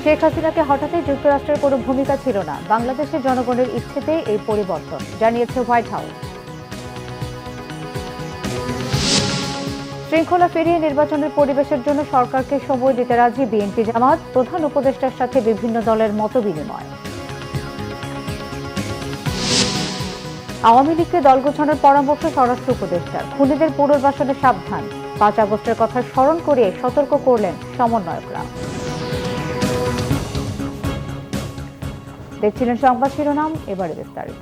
শেখ হাসিনাকে হঠাতে যুক্তরাষ্ট্রের কোনো ভূমিকা ছিল না, বাংলাদেশের জনগণের ইচ্ছেতেই এই পরিবর্তন, জানিয়েছে হোয়াইট হাউস। শৃঙ্খলা ফিরিয়ে নির্বাচনের পরিবেশের জন্য সরকারকে সময় দিতে রাজি বিএনপি জামাত, প্রধান উপদেষ্টার সাথে বিভিন্ন দলের মতবিনিময়। আওয়ামী লীগকে দল গোছানোর পরামর্শ স্বরাষ্ট্র উপদেষ্টার, খুনিদের পুনর্বাসনে সাবধান, 5 আগস্টের কথা স্মরণ করিয়ে সতর্ক করলেন সমন্বয়করা। দেখছিলেন সংবাদ শিরোনাম, এবারে বিস্তারিত।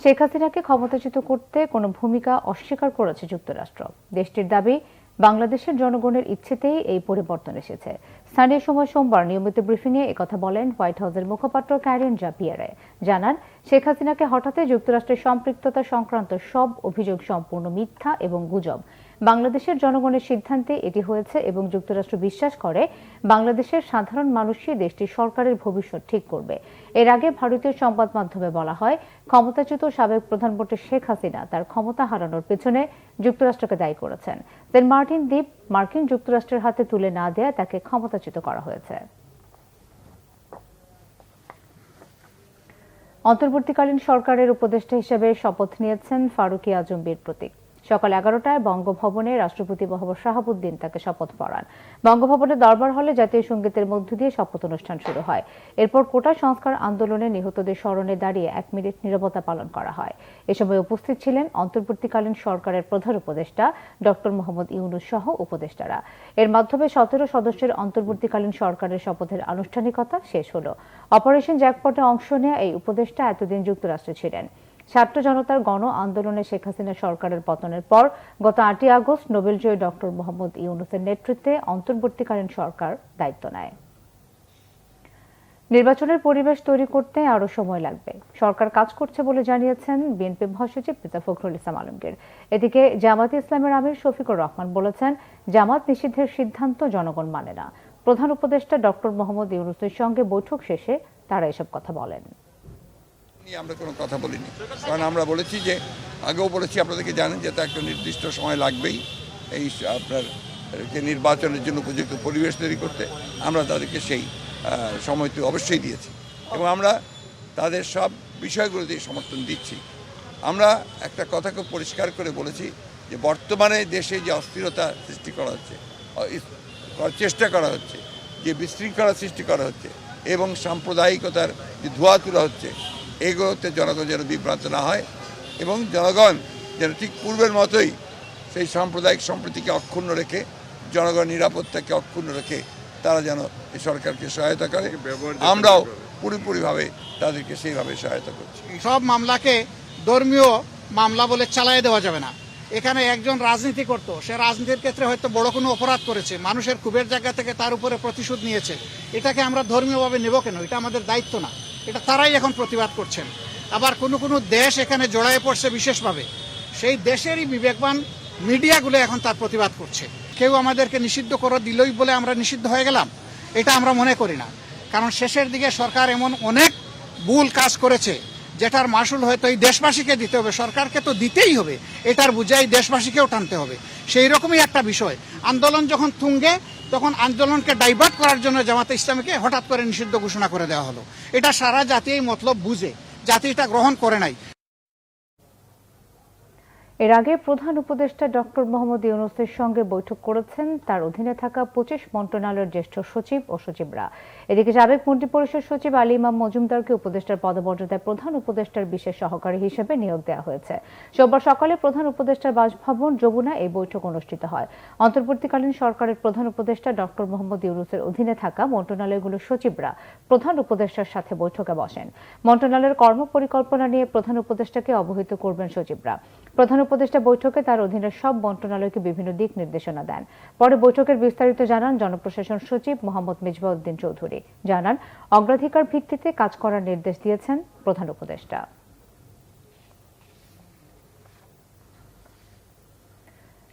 শেখ হাসিনাকে ক্ষমতাচ্যুত করতে কোনো ভূমিকা অস্বীকার করেছে যুক্তরাষ্ট্র। দেশটির দাবি, বাংলাদেশের জনগণের ইচ্ছেতেই এই পরিবর্তন এসেছে। স্থানীয় সময় সোমবার নিয়মিত ব্রিফিংয়ে একথা বলেন হোয়াইট হাউসের মুখপাত্র ক্যারেন জাপিয়ারে। জানান, শেখ হাসিনাকে হঠাতে যুক্তরাষ্ট্রের সম্পৃক্ততা সংক্রান্ত সব অভিযোগ সম্পূর্ণ মিথ্যা এবং গুজব। বাংলাদেশের জনগণের সিদ্ধান্তে এটি হয়েছে এবং যুক্তরাষ্ট্র বিশ্বাস করে বাংলাদেশের সাধারণ মানুষই দেশটির সরকারের ভবিষ্যৎ ঠিক করবে। এর আগে ভারতীয় সংবাদ মাধ্যমে বলা হয়, ক্ষমতাচ্যুত সাবেক প্রধানমন্ত্রী শেখ হাসিনা তার ক্ষমতা হারানোর পেছনে যুক্তরাষ্ট্রকে দায়ী করেছেন। সেন্ট মার্টিন দ্বীপ মার্কিন যুক্তরাষ্ট্রের হাতে তুলে না দেয়া তাকে ক্ষমতাচ্যুত করা হয়েছে। অন্তর্বর্তীকালীন সরকারের উপদেষ্টা হিসেবে শপথ নিয়েছেন ফারুকী আজম বীর প্রতীক। সকাল 11টায় বঙ্গভবনে রাষ্ট্রপতি মোহাম্মদ শাহাবুদ্দিন তাকে শপথ পড়ান। বঙ্গভবনের দরবার হলে জাতীয় সঙ্গীতের মধ্য দিয়ে শপথ অনুষ্ঠান শুরু হয়। এরপর কোটা সংস্কার আন্দোলনে নিহতদের স্মরণে দাঁড়িয়ে 1 মিনিট নীরবতা পালন করা হয়। এ সময় উপস্থিত ছিলেন অন্তর্বর্তীকালীন সরকারের প্রধান উপদেষ্টা ডক্টর মোহাম্মদ ইউনূস সহ উপদেষ্টারা। এর মাধ্যমে 17 সদস্যের অন্তর্বর্তীকালীন সরকারের শপথের আনুষ্ঠানিকতা শেষ হল। অপারেশন জ্যাকপটে অংশ নেওয়া এই উপদেষ্টা এতদিন যুক্তরাষ্ট্রে ছিলেন। ছাত্র জনতার গণ আন্দোলনে শেখ হাসিনা সরকারের পতনের পর গত 8 আগস্ট নোবেলজয়ী ডক্টর মোহাম্মদ ইউনূসের নেতৃত্বে অন্তর্বর্তীকালীন সরকার দায়িত্ব নেয়। নির্বাচনের পরিবেশ তৈরি করতে আরও সময় লাগবে, সরকার কাজ করছে বলে জানিয়েছেন বিএনপি মহাসচিব মির্জা ফখরুল ইসলাম আলমগীর। এদিকে জামাতে ইসলামের আমির শফিকুর রহমান বলেছেন, জামাত নিষিদ্ধের সিদ্ধান্ত জনগণ মানে না। প্রধান উপদেষ্টা ডক্টর মোহাম্মদ ইউনূসের সঙ্গে বৈঠক শেষে তারা এসব কথা বলেন। আমরা কোনো কথা বলিনি, কারণ আমরা বলেছি যে আগেও বলেছি, আপনাদেরকে জানেন যে একটা নির্দিষ্ট সময় লাগবেই এই আপনার নির্বাচনের জন্য উপযুক্ত পরিবেশ তৈরি করতে। আমরা তাদেরকে সেই সময়টি অবশ্যই দিয়েছি এবং আমরা তাদের সব বিষয়গুলোতেই সমর্থন দিচ্ছি। আমরা একটা কথা খুব পরিষ্কার করে বলেছি যে বর্তমানে দেশে যে অস্থিরতা সৃষ্টি করা হচ্ছে, চেষ্টা করা হচ্ছে, যে বিশৃঙ্খলা সৃষ্টি করা হচ্ছে এবং সাম্প্রদায়িকতার যে ধোঁয়া তোলা হচ্ছে, এগুলোতে জনগণ যেন বিভ্রান্ত না হয় এবং জনগণ যেন ঠিক পূর্বের মতোই সেই সাম্প্রদায়িক সম্প্রীতিকে অক্ষুণ্ণ রেখে, জনগণ নিরাপত্তাকে অক্ষুণ্ণ রেখে তারা যেন এই সরকারকে সহায়তা করে। আমরাও পুরোপুরিভাবে তাদেরকে সেইভাবে সহায়তা করছি। সব মামলাকে ধর্মীয় মামলা বলে চালিয়ে দেওয়া যাবে না। এখানে একজন রাজনীতি করতো, সে রাজনীতির ক্ষেত্রে হয়তো বড় কোনো অপরাধ করেছে, মানুষের ক্ষোভের জায়গা থেকে তার উপরে প্রতিশোধ নিয়েছে, এটাকে আমরা ধর্মীয়ভাবে নেব কেন? এটা আমাদের দায়িত্ব না, এটা তারাই এখন প্রতিবাদ করছেন। আবার কোনো কোনো দেশ এখানে জড়ায়ে পড়ছে বিশেষভাবে, সেই দেশেরই বিবেকবান মিডিয়াগুলো এখন তার প্রতিবাদ করছে। কেউ আমাদেরকে নিষিদ্ধ করে দিলই বলে আমরা নিষিদ্ধ হয়ে গেলাম, এটা আমরা মনে করি না। কারণ শেষের দিকে সরকার এমন অনেক ভুল কাজ করেছে যেটার মাসুল হয়তো এই দেশবাসীকে দিতে হবে, সরকারকে তো দিতেই হবে, এটার বুঝাই দেশবাসীকেও টানতে হবে। সেই রকমই একটা বিষয়। আন্দোলন যখন তুঙ্গে, তখন আন্দোলনকে ডাইভার্ট করার জন্য জামাতে ইসলামীকে হঠাৎ করে নিষিদ্ধ ঘোষণা করে দেওয়া হলো। এটা সারা জাতি এই মতলব বুঝে, জাতি এটা গ্রহণ করে নাই। এর আগে প্রধান উপদেষ্টা ডক্টর মোহাম্মদ ইউনূসের সঙ্গে বৈঠক করেছেন তার অধীনে থাকা 25 মন্ত্রণালয়ের জ্যেষ্ঠ সচিব ও সচিবরা। এদিকে সাবেক মন্ত্রিপরিষদ সচিব আলী ইমাম মজুমদারকে উপদেষ্টার পদমর্যাদায় প্রধান উপদেষ্টার বিশেষ সহকারী হিসেবে নিয়োগ দেওয়া হয়েছে। সোমবার সকালে প্রধান উপদেষ্টার বাসভবন যমুনা এই বৈঠক অনুষ্ঠিত হয়। অন্তর্বর্তীকালীন সরকারের প্রধান উপদেষ্টা ডক্টর মোহাম্মদ ইউনূসের অধীনে থাকা মন্ত্রণালয়গুলোর সচিবরা প্রধান উপদেষ্টার সাথে বৈঠকে বসেন। মন্ত্রণালয়ের কর্মপরিকল্পনা নিয়ে প্রধান উপদেষ্টাকে অবহিত করবেন সচিবরা। প্রধান উপদেষ্টা বৈঠকে তার অধীনের সব মন্ত্রণালয়কে বিভিন্ন দিক নির্দেশনা দেন। পরে বৈঠকের বিস্তারিত জানান জনপ্রশাসন সচিব মোহাম্মদ মিজবাউদ্দিন চৌধুরী। জানান, অগ্রাধিকার ভিত্তিতে কাজ করার নির্দেশ দিয়েছেন প্রধান উপদেষ্টা।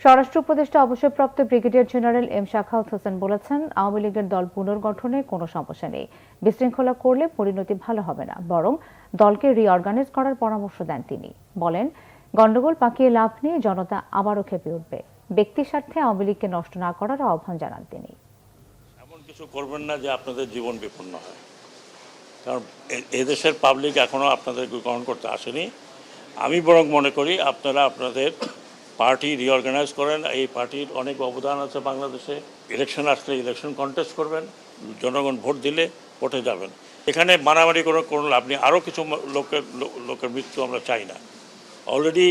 স্বরাষ্ট্র উপদেষ্টা অবসরপ্রাপ্ত brigadier general M Shakhawat Hossain বলেছেন, আওয়ামী লীগের দল পুনর্গঠনে কোনো সমস্যা নেই। বিশৃঙ্খলা করলে পরিণতি ভালো হবে না, বরং দলকে রিঅর্গানাইজ করার পরামর্শ দেন তিনি। বলেন, গন্ডগোল পাকিয়ে লাভ নিয়ে জনতা আবারও খেপে উঠবে। ব্যক্তি স্বার্থে আওয়ামী লীগকে নষ্ট না করার আহ্বান জানান তিনি। কিছু করবেন না যে আপনাদের জীবন বিপন্ন হয়, কারণ এদেশের পাবলিক এখনও আপনাদেরকে গ্রহণ করতে আসেনি। আমি বরং মনে করি আপনারা আপনাদের পার্টি রিঅর্গানাইজ করেন। এই পার্টির অনেক অবদান আছে বাংলাদেশে। ইলেকশন আসলে ইলেকশন কন্টেস্ট করবেন, জনগণ ভোট দিলে ভোটে যাবেন। এখানে মারামারি কোনো লাভ নেই। আরও কিছু লোকের মৃত্যু আমরা চাই না। অলরেডি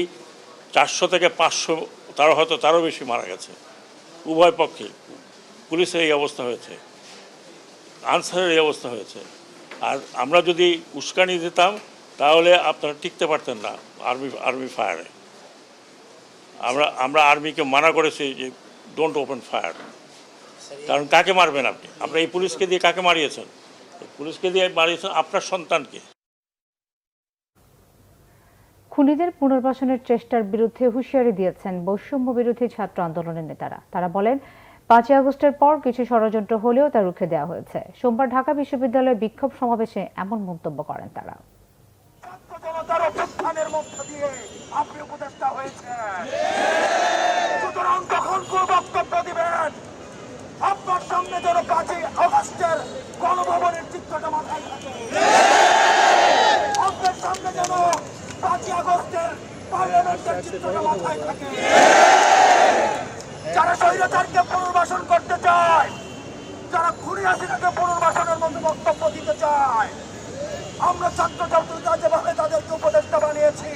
400 থেকে 500, তারও বেশি মারা গেছে উভয় পক্ষে। পুলিশের এই অবস্থা হয়েছে, আনসারের এই অবস্থা হয়েছে। আর আমরা যদি উস্কানি দিতাম তাহলে আপনারা টিকতে পারতেন না আর্মি ফায়ারে। আমরা আর্মিকে মানা করেছি যে ডোন্ট ওপেন ফায়ার, কারণ কাকে মারবেন আপনি? আপনারা এই পুলিশকে দিয়ে কাকে মারিয়েছেন? পুলিশকে দিয়ে মারিয়েছেন আপনার সন্তানকে। খুনিদের পুনর্বাসনের চেষ্টার বিরুদ্ধে হুঁশিয়ারি দিয়েছেন বৈষম্য বিরোধী ছাত্র আন্দোলনের নেতারা। তারা বলেন 5ই আগস্টের পর কিছু ষড়যন্ত্র হলেও তা রুখে দেওয়া হয়েছে। সোমবার ঢাকা বিশ্ববিদ্যালয়ের বিক্ষোভ সমাবেশে এমন মন্তব্য করেন তারা। আপনার সামনে যেন 5ই আগস্টের গণভবনের চিত্রটা মাথায় থাকে। আপনার সামনে যেন 5ই আগস্টের পার্লামেন্টের চিত্রটা মাথায় থাকে। যারা স্বৈরাচারকে পুনর্বাসন করতে চায়, যারা খুনি হাসিনাকে পুনর্বাসনের মতো বক্তব্য দিতে চায়, আমরা ছাত্রছাত্রীরা যেভাবে তাদেরকে উপদেষ্টা বানিয়েছি,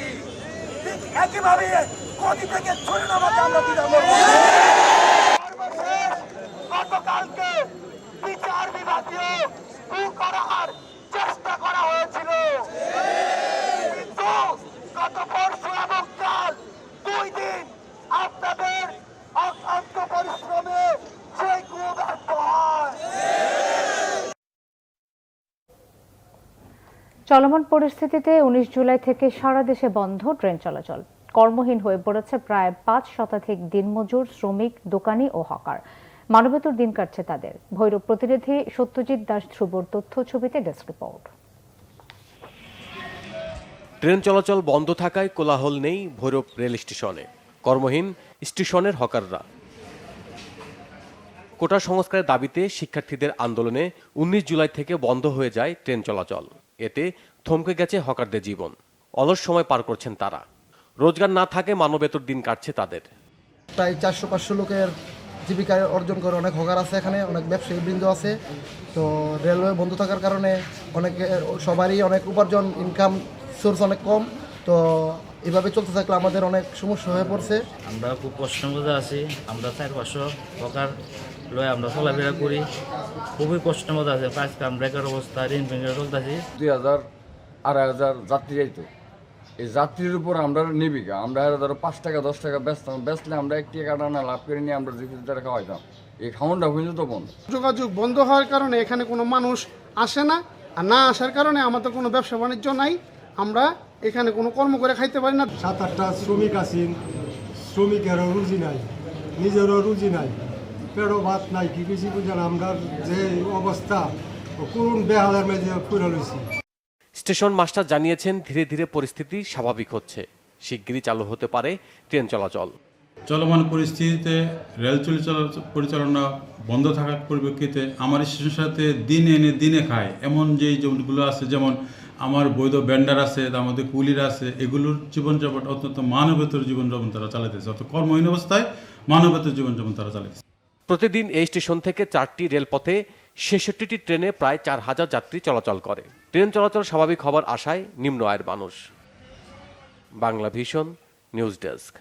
ঠিক একইভাবে গদি থেকে ছুড়ে নামাকে আমরা বিরাম গতকালকে বিচার বিভাগীয় করার চেষ্টা করা হয়েছিল, কিন্তু গত পরশু এবং কাল 2 দিন আপনাদের অক্লান্ত পরিশ্রমে সেই ব্যর্থ হয়। চলমান পরিস্থিতিতে 19 জুলাই থেকে সারা দেশে বন্ধ ট্রেন চলাচল। কর্মহীন হয়ে পড়েছে প্রায় 5 শতাধিক দিনমজুর, শ্রমিক, দোকানি ও হকার। মানবেতর দিন কাটছে তাদের। ভৈরব প্রতিনিধি সত্যজিৎ দাস ধ্রুবর তথ্য ছবিতে ডেস্ক রিপোর্ট। ট্রেন চলাচল বন্ধ থাকায় কোলাহল নেই ভৈরব রেল স্টেশনে। কর্মহীন স্টেশনের হকাররা। কোটা সংস্কারের দাবিতে শিক্ষার্থীদের আন্দোলনে 19 জুলাই থেকে বন্ধ হয়ে যায় ট্রেন চলাচল। এতে থমকে গেছে হকারদের জীবন। অলস সময় পার করছেন তারা। রোজগার না থাকে মানবেতর দিন কাটছে তাদের। প্রায় 400-500 লোকের জীবিকা অর্জন করে অনেক হকার আছে, এখানে অনেক ব্যবসায়ী বৃন্দ আছে। তো রেলওয়ে বন্ধ থাকার কারণে সবারই অনেক উপার্জন, ইনকাম সোর্স অনেক কম। তো এভাবে চলতে থাকলে আমাদের অনেক সমস্যা হয়ে পড়ছে। আমরা খুব কষ্টের মধ্যে আছি। আমরা 4-500 হকার লয়ে আমরা চলাফেরা করি, খুবই কষ্টের মধ্যে আছে। কাজ কাম ব্রেকের অবস্থা, ঋণ ভেঙে চলতেছি। 2000-2500 যাত্রী যাইতো। এই যাত্রীর উপর আমরা নিবিকা, আমরা ধরো 5 টাকা 10 টাকা বেচলে আমরা 1 টাকা না লাভ করে নিয়ে আমরা 2 টাকা খাওয়াইতাম। এই খাওয়ানটা হয়ে যেত বন্ধ। যোগাযোগ বন্ধ হওয়ার কারণে এখানে কোনো মানুষ আসে না, আর না আসার কারণে আমাদের কোনো ব্যবসা বাণিজ্য নাই। আমরা এখানে কোনো কর্ম করে খাইতে পারি না। 7-8টা শ্রমিক আছেন, শ্রমিকেরও রুজি নাই, নিজেরও রুজি নাই, পেটও ভাত নাই। কি কিছু বুঝেন আমরা যে অবস্থা করুন বেহালের মেঝে পুরো লইছি। স্টেশন মাস্টার জানিয়েছেন ধীরে ধীরে পরিস্থিতি স্বাভাবিক হচ্ছে। শিগগিরই চালু হতে পারে ট্রেন চলাচল। চলমান পরিস্থিতিতে রেল পরিচালনা বন্ধ থাকার পরিপ্রেক্ষিতে আমার স্টেশনের সাথে দিন এনে দিনে খায় এমন যে জমিগুলো আছে, যেমন আমার বৈধ ভেন্ডার আছে, তার মধ্যে কুলিরা আছে, এগুলোর জীবনযাপন অত্যন্ত মানবেতর জীবনযাপন তারা চালাইতেছে। অর্থাৎ কর্মহীন অবস্থায় মানবেতর জীবনযাপন তারা চালাইতেছে। প্রতিদিন এই স্টেশন থেকে 4টি রেলপথে 66টি ট্রেনে প্রায় 4000 যাত্রী চলাচল করে। ট্রেন চলাচল স্বাভাবিক হবার আশায় নিম্ন আয়ের মানুষ। Bangla vision news desk.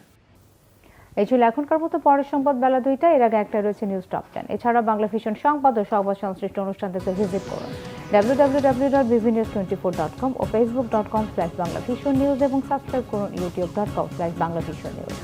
এই ছিল এখনকার মতো। পরের সংবাদ বেলা 2টা। এর আগে একটা রয়েছে নিউজ টপ 10। এছাড়া বাংলা ভিশন সংবাদ ও সংবাদ সংশ্লিষ্ট অনুষ্ঠান দেখতে ভিজিট করুন www.bvnews24.com ও facebook.com/banglavisionnews এবং সাবস্ক্রাইব করুন youtube.com/banglavisionnews।